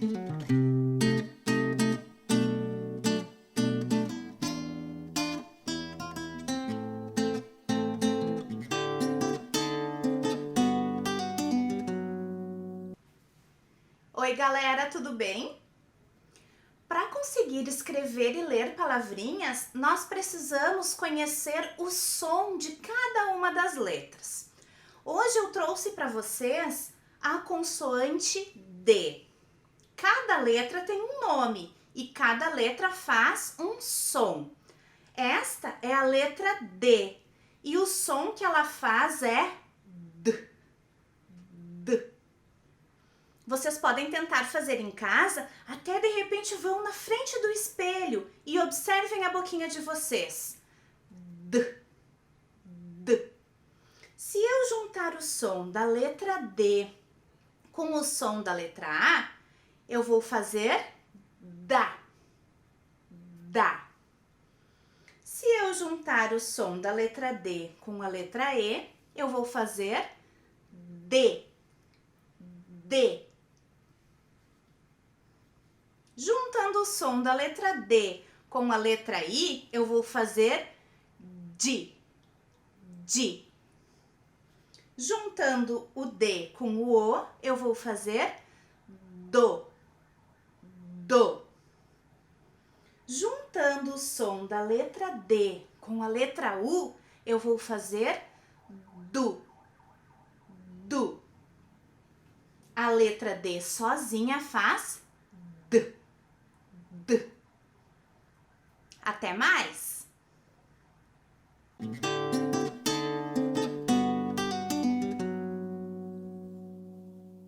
Oi, galera, tudo bem? Para conseguir escrever e ler palavrinhas, nós precisamos conhecer o som de cada uma das letras. Hoje eu trouxe para vocês a consoante D. Cada letra tem um nome e cada letra faz um som. Esta é a letra D e o som que ela faz é D. D. Vocês podem tentar fazer em casa, até de repente vão na frente do espelho e observem a boquinha de vocês. D, D. Se eu juntar o som da letra D com o som da letra A, eu vou fazer dá, dá. Se eu juntar o som da letra D com a letra E, eu vou fazer D, D. Juntando o som da letra D com a letra I, eu vou fazer di, di. Juntando o D com o O, eu vou fazer do, do. Juntando o som da letra D com a letra U, eu vou fazer du, du. A letra D sozinha faz D, D. Até mais!